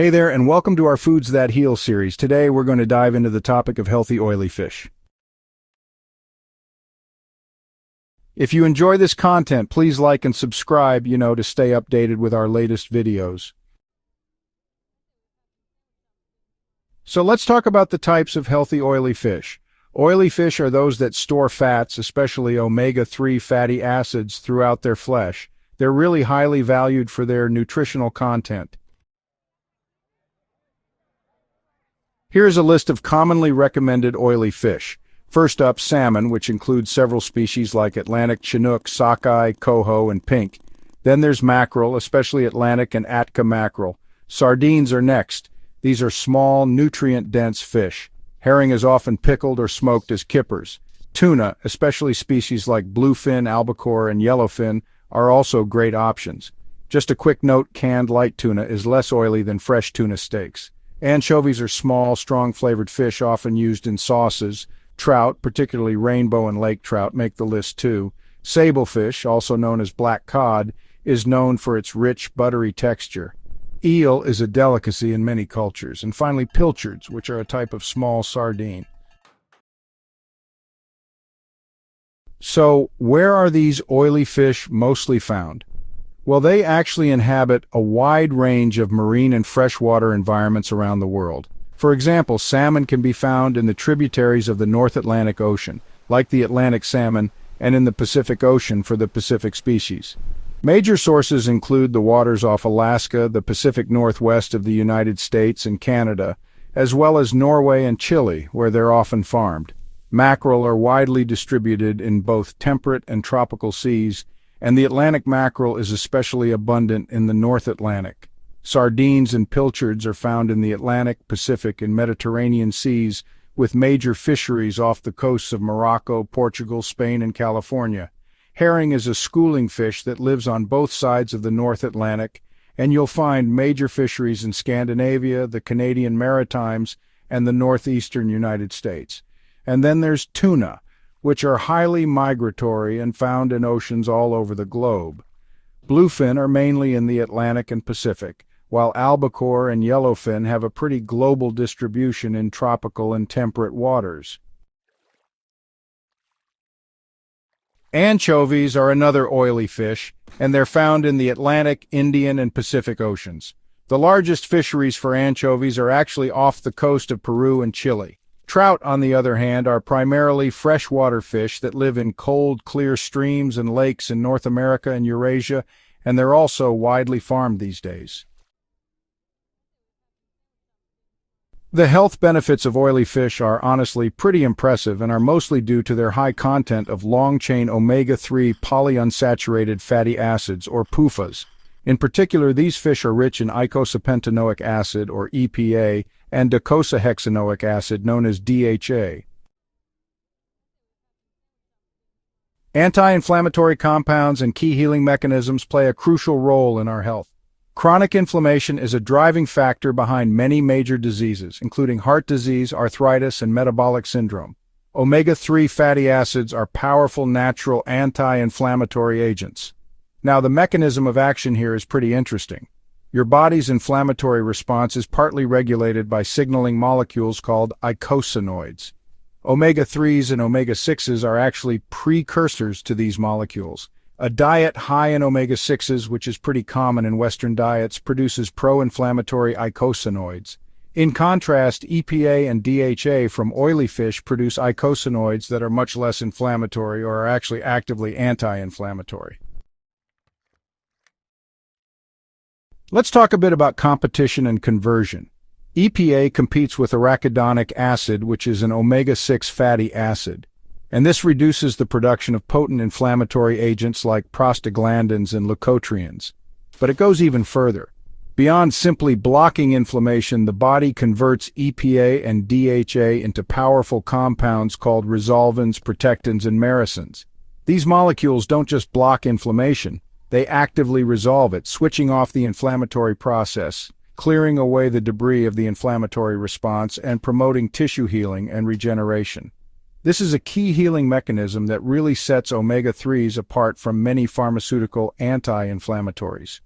Hey there, and welcome to our Foods That Heal series. Today we're going to dive into the topic of healthy oily fish. If you enjoy this content, please like and subscribe, to stay updated with our latest videos. So let's talk about the types of healthy oily fish. Oily fish are those that store fats, especially omega-3 fatty acids, throughout their flesh. They're really highly valued for their nutritional content. Here's a list of commonly recommended oily fish. First up, salmon, which includes several species like Atlantic chinook, sockeye, coho, and pink. Then there's mackerel, especially Atlantic and Atka mackerel. Sardines are next. These are small, nutrient-dense fish. Herring is often pickled or smoked as kippers. Tuna, especially species like bluefin, albacore, and yellowfin, are also great options. Just a quick note, canned light tuna is less oily than fresh tuna steaks. Anchovies are small, strong-flavored fish often used in sauces. Trout, particularly rainbow and lake trout, make the list too. Sablefish, also known as black cod, is known for its rich, buttery texture. Eel is a delicacy in many cultures. And finally, pilchards, which are a type of small sardine. So, where are these oily fish mostly found? Well, they actually inhabit a wide range of marine and freshwater environments around the world. For example, salmon can be found in the tributaries of the North Atlantic Ocean, like the Atlantic salmon, and in the Pacific Ocean for the Pacific species. Major sources include the waters off Alaska, the Pacific Northwest of the United States and Canada, as well as Norway and Chile, where they're often farmed. Mackerel are widely distributed in both temperate and tropical seas, and the Atlantic mackerel is especially abundant in the North Atlantic. Sardines and pilchards are found in the Atlantic, Pacific, and Mediterranean seas, with major fisheries off the coasts of Morocco, Portugal, Spain, and California. Herring is a schooling fish that lives on both sides of the North Atlantic, and you'll find major fisheries in Scandinavia, the Canadian Maritimes, and the northeastern United States. And then there's tuna, which are highly migratory and found in oceans all over the globe. Bluefin are mainly in the Atlantic and Pacific, while albacore and yellowfin have a pretty global distribution in tropical and temperate waters. Anchovies are another oily fish, and they're found in the Atlantic, Indian, and Pacific Oceans. The largest fisheries for anchovies are actually off the coast of Peru and Chile. Trout, on the other hand, are primarily freshwater fish that live in cold, clear streams and lakes in North America and Eurasia, and they're also widely farmed these days. The health benefits of oily fish are honestly pretty impressive and are mostly due to their high content of long-chain omega-3 polyunsaturated fatty acids, or PUFAs. In particular, these fish are rich in eicosapentaenoic acid, or EPA, and docosahexaenoic acid, known as DHA. Anti-inflammatory compounds and key healing mechanisms play a crucial role in our health. Chronic inflammation is a driving factor behind many major diseases, including heart disease, arthritis, and metabolic syndrome. Omega-3 fatty acids are powerful natural anti-inflammatory agents. Now, the mechanism of action here is pretty interesting. Your body's inflammatory response is partly regulated by signaling molecules called eicosanoids. Omega-3s and omega-6s are actually precursors to these molecules. A diet high in omega-6s, which is pretty common in Western diets, produces pro-inflammatory eicosanoids. In contrast, EPA and DHA from oily fish produce eicosanoids that are much less inflammatory or are actually actively anti-inflammatory. Let's talk a bit about competition and conversion. EPA competes with arachidonic acid, which is an omega-6 fatty acid, and this reduces the production of potent inflammatory agents like prostaglandins and leukotrienes. But it goes even further. Beyond simply blocking inflammation, the body converts EPA and DHA into powerful compounds called resolvins, protectins, and maresins. These molecules don't just block inflammation, they actively resolve it, switching off the inflammatory process, clearing away the debris of the inflammatory response, and promoting tissue healing and regeneration. This is a key healing mechanism that really sets omega-3s apart from many pharmaceutical anti-inflammatories.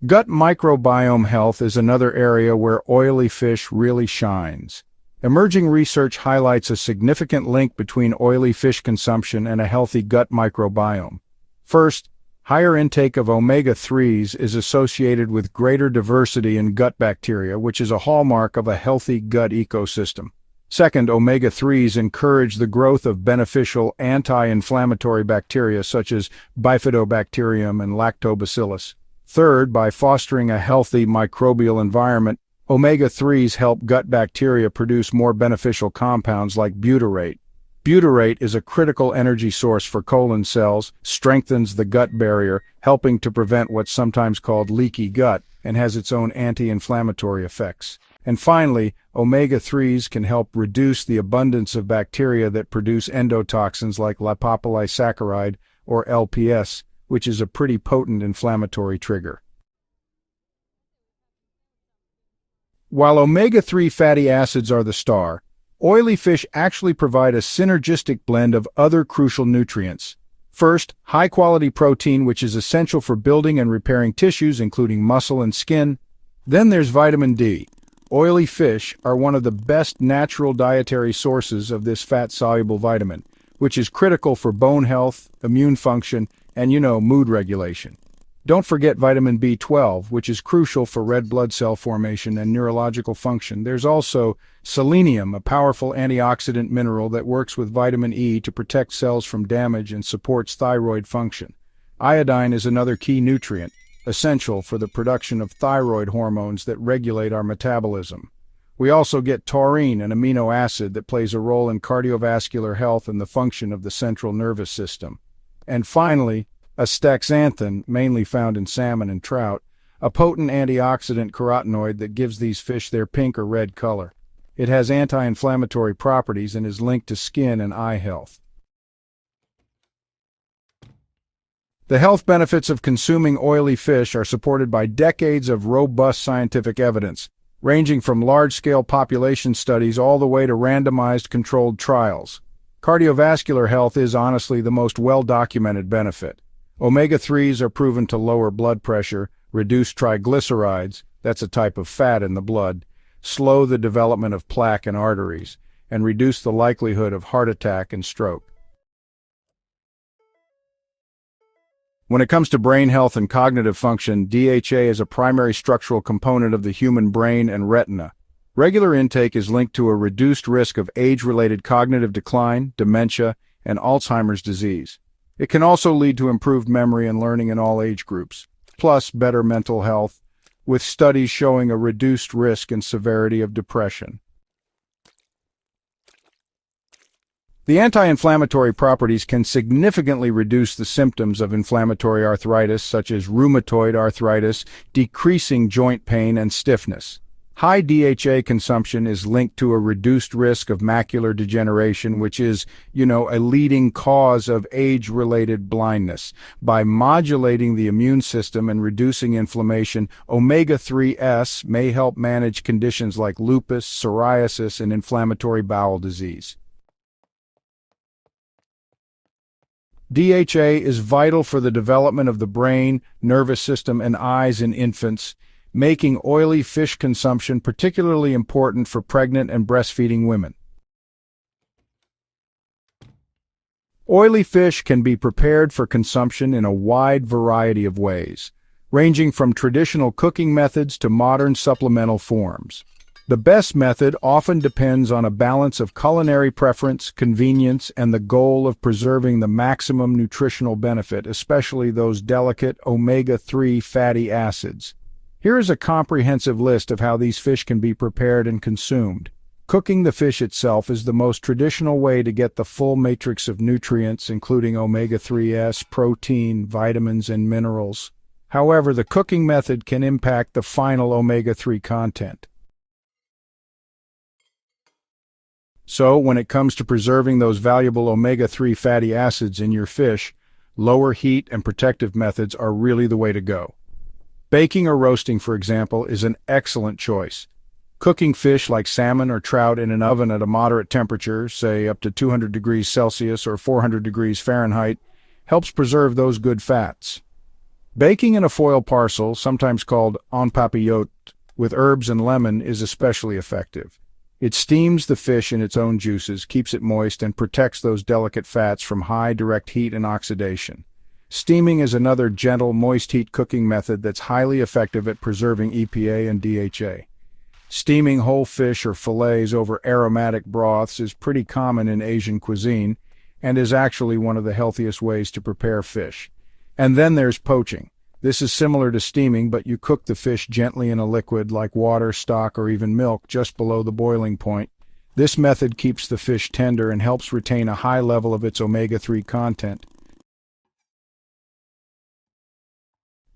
Gut microbiome health is another area where oily fish really shines. Emerging research highlights a significant link between oily fish consumption and a healthy gut microbiome. First, higher intake of omega-3s is associated with greater diversity in gut bacteria, which is a hallmark of a healthy gut ecosystem. Second, omega-3s encourage the growth of beneficial anti-inflammatory bacteria such as bifidobacterium and lactobacillus. Third, by fostering a healthy microbial environment, omega-3s help gut bacteria produce more beneficial compounds like butyrate. Butyrate is a critical energy source for colon cells, strengthens the gut barrier, helping to prevent what's sometimes called leaky gut, and has its own anti-inflammatory effects. And finally, omega-3s can help reduce the abundance of bacteria that produce endotoxins like lipopolysaccharide, or LPS, which is a pretty potent inflammatory trigger. While omega-3 fatty acids are the star, oily fish actually provide a synergistic blend of other crucial nutrients. First, high-quality protein, which is essential for building and repairing tissues, including muscle and skin. Then there's vitamin D. Oily fish are one of the best natural dietary sources of this fat-soluble vitamin, which is critical for bone health, immune function, and, mood regulation. Don't forget vitamin B12, which is crucial for red blood cell formation and neurological function. There's also selenium, a powerful antioxidant mineral that works with vitamin E to protect cells from damage and supports thyroid function. Iodine is another key nutrient, essential for the production of thyroid hormones that regulate our metabolism. We also get taurine, an amino acid that plays a role in cardiovascular health and the function of the central nervous system. And finally, astaxanthin, mainly found in salmon and trout, a potent antioxidant carotenoid that gives these fish their pink or red color. It has anti-inflammatory properties and is linked to skin and eye health. The health benefits of consuming oily fish are supported by decades of robust scientific evidence, ranging from large-scale population studies all the way to randomized controlled trials. Cardiovascular health is honestly the most well-documented benefit. Omega-3s are proven to lower blood pressure, reduce triglycerides, that's a type of fat in the blood, slow the development of plaque in arteries, and reduce the likelihood of heart attack and stroke. When it comes to brain health and cognitive function, DHA is a primary structural component of the human brain and retina. Regular intake is linked to a reduced risk of age-related cognitive decline, dementia, and Alzheimer's disease. It can also lead to improved memory and learning in all age groups, plus better mental health, with studies showing a reduced risk and severity of depression. The anti-inflammatory properties can significantly reduce the symptoms of inflammatory arthritis, such as rheumatoid arthritis, decreasing joint pain and stiffness. High DHA consumption is linked to a reduced risk of macular degeneration, which is, a leading cause of age-related blindness. By modulating the immune system and reducing inflammation, omega-3s may help manage conditions like lupus, psoriasis, and inflammatory bowel disease. DHA is vital for the development of the brain, nervous system, and eyes in infants, making oily fish consumption particularly important for pregnant and breastfeeding women. Oily fish can be prepared for consumption in a wide variety of ways, ranging from traditional cooking methods to modern supplemental forms. The best method often depends on a balance of culinary preference, convenience, and the goal of preserving the maximum nutritional benefit, especially those delicate omega-3 fatty acids. Here is a comprehensive list of how these fish can be prepared and consumed. Cooking the fish itself is the most traditional way to get the full matrix of nutrients, including omega-3s, protein, vitamins, and minerals. However, the cooking method can impact the final omega-3 content. So, when it comes to preserving those valuable omega-3 fatty acids in your fish, lower heat and protective methods are really the way to go. Baking or roasting, for example, is an excellent choice. Cooking fish like salmon or trout in an oven at a moderate temperature, say up to 200 degrees Celsius or 400 degrees Fahrenheit, helps preserve those good fats. Baking in a foil parcel, sometimes called en papillote, with herbs and lemon is especially effective. It steams the fish in its own juices, keeps it moist, and protects those delicate fats from high direct heat and oxidation. Steaming is another gentle, moist heat cooking method that's highly effective at preserving EPA and DHA. Steaming whole fish or fillets over aromatic broths is pretty common in Asian cuisine and is actually one of the healthiest ways to prepare fish. And then there's poaching. This is similar to steaming, but you cook the fish gently in a liquid like water, stock, or even milk just below the boiling point. This method keeps the fish tender and helps retain a high level of its omega-3 content.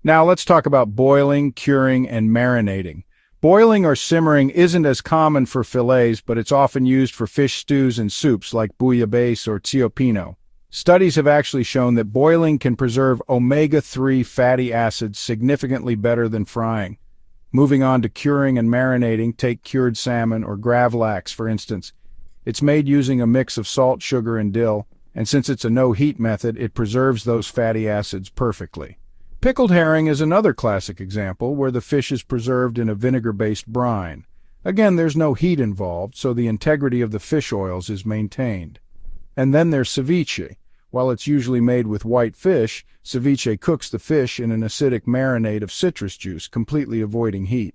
Now let's talk about boiling, curing, and marinating. Boiling or simmering isn't as common for fillets, but it's often used for fish stews and soups like bouillabaisse or tioppino. Studies have actually shown that boiling can preserve omega-3 fatty acids significantly better than frying. Moving on to curing and marinating, take cured salmon or gravlax, for instance. It's made using a mix of salt, sugar, and dill, and since it's a no-heat method, it preserves those fatty acids perfectly. Pickled herring is another classic example where the fish is preserved in a vinegar-based brine. Again, there's no heat involved, so the integrity of the fish oils is maintained. And then there's ceviche. While it's usually made with white fish, ceviche cooks the fish in an acidic marinade of citrus juice, completely avoiding heat.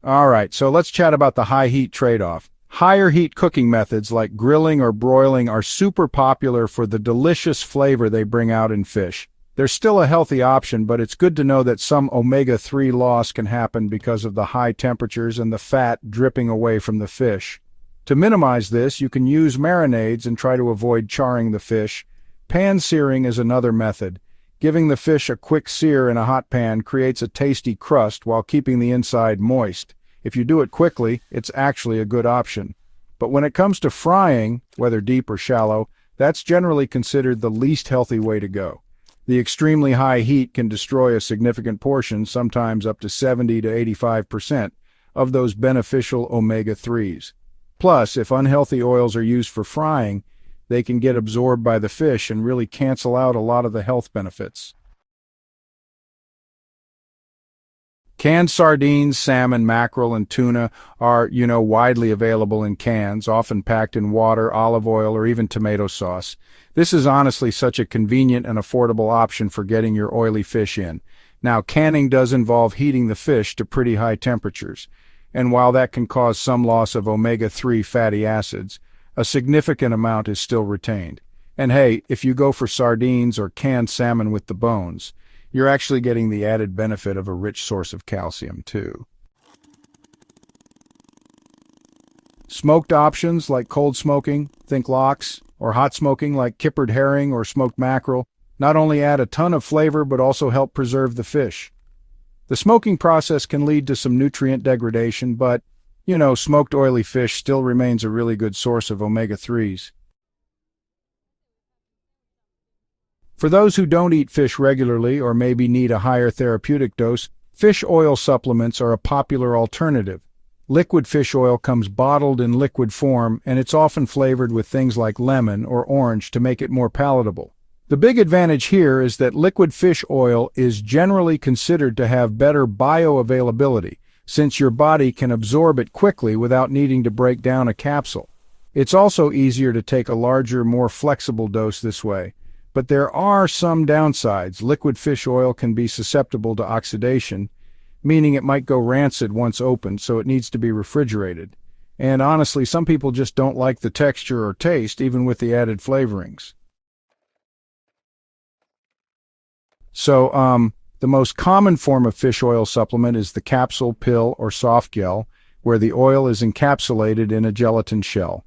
Alright, so let's chat about the high heat trade-off. Higher heat cooking methods like grilling or broiling are super popular for the delicious flavor they bring out in fish. They're still a healthy option, but it's good to know that some omega-3 loss can happen because of the high temperatures and the fat dripping away from the fish. To minimize this, you can use marinades and try to avoid charring the fish. Pan searing is another method. Giving the fish a quick sear in a hot pan creates a tasty crust while keeping the inside moist. If you do it quickly, it's actually a good option. But when it comes to frying, whether deep or shallow, that's generally considered the least healthy way to go. The extremely high heat can destroy a significant portion, sometimes up to 70 to 85%, of those beneficial omega-3s. Plus, if unhealthy oils are used for frying, they can get absorbed by the fish and really cancel out a lot of the health benefits. Canned sardines, salmon, mackerel, and tuna are, widely available in cans, often packed in water, olive oil, or even tomato sauce. This is honestly such a convenient and affordable option for getting your oily fish in. Now, canning does involve heating the fish to pretty high temperatures, and while that can cause some loss of omega-3 fatty acids, a significant amount is still retained. And hey, if you go for sardines or canned salmon with the bones, you're actually getting the added benefit of a rich source of calcium, too. Smoked options like cold smoking, think lox, or hot smoking like kippered herring or smoked mackerel not only add a ton of flavor but also help preserve the fish. The smoking process can lead to some nutrient degradation, but, smoked oily fish still remains a really good source of omega-3s. For those who don't eat fish regularly or maybe need a higher therapeutic dose, fish oil supplements are a popular alternative. Liquid fish oil comes bottled in liquid form, and it's often flavored with things like lemon or orange to make it more palatable. The big advantage here is that liquid fish oil is generally considered to have better bioavailability, since your body can absorb it quickly without needing to break down a capsule. It's also easier to take a larger, more flexible dose this way. But there are some downsides. Liquid fish oil can be susceptible to oxidation, meaning it might go rancid once opened, so it needs to be refrigerated. And honestly, some people just don't like the texture or taste, even with the added flavorings. So, the most common form of fish oil supplement is the capsule, pill, or soft gel, where the oil is encapsulated in a gelatin shell.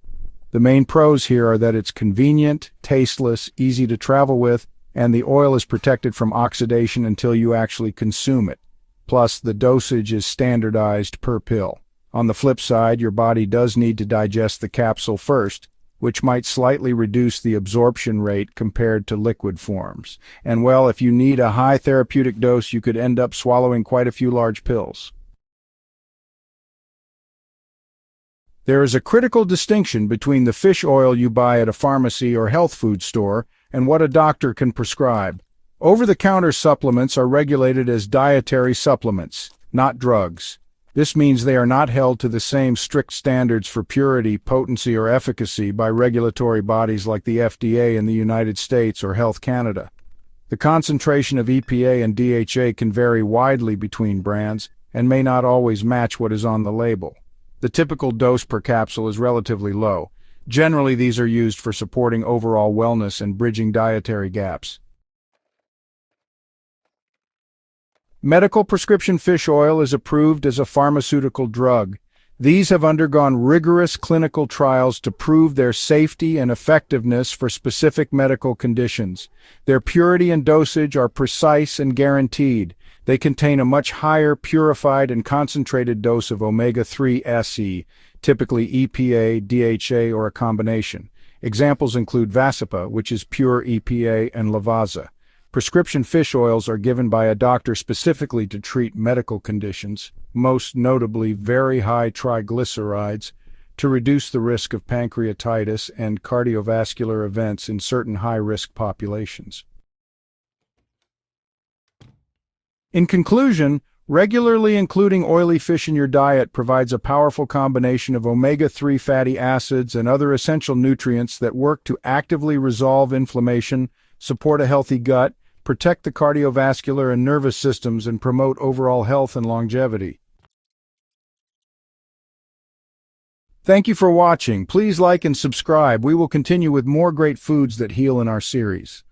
The main pros here are that it's convenient, tasteless, easy to travel with, and the oil is protected from oxidation until you actually consume it. Plus, the dosage is standardized per pill. On the flip side, your body does need to digest the capsule first, which might slightly reduce the absorption rate compared to liquid forms. And well, if you need a high therapeutic dose, you could end up swallowing quite a few large pills. There is a critical distinction between the fish oil you buy at a pharmacy or health food store and what a doctor can prescribe. Over-the-counter supplements are regulated as dietary supplements, not drugs. This means they are not held to the same strict standards for purity, potency, or efficacy by regulatory bodies like the FDA in the United States or Health Canada. The concentration of EPA and DHA can vary widely between brands and may not always match what is on the label. The typical dose per capsule is relatively low. Generally, these are used for supporting overall wellness and bridging dietary gaps. Medical prescription fish oil is approved as a pharmaceutical drug. These have undergone rigorous clinical trials to prove their safety and effectiveness for specific medical conditions. Their purity and dosage are precise and guaranteed. They contain a much higher purified and concentrated dose of omega-3 SE, typically EPA, DHA, or a combination. Examples include Vasipa, which is pure EPA, and Lavazza. Prescription fish oils are given by a doctor specifically to treat medical conditions, most notably very high triglycerides, to reduce the risk of pancreatitis and cardiovascular events in certain high-risk populations. In conclusion, regularly including oily fish in your diet provides a powerful combination of omega-3 fatty acids and other essential nutrients that work to actively resolve inflammation, support a healthy gut, protect the cardiovascular and nervous systems, and promote overall health and longevity. Thank you for watching. Please like and subscribe. We will continue with more great foods that heal in our series.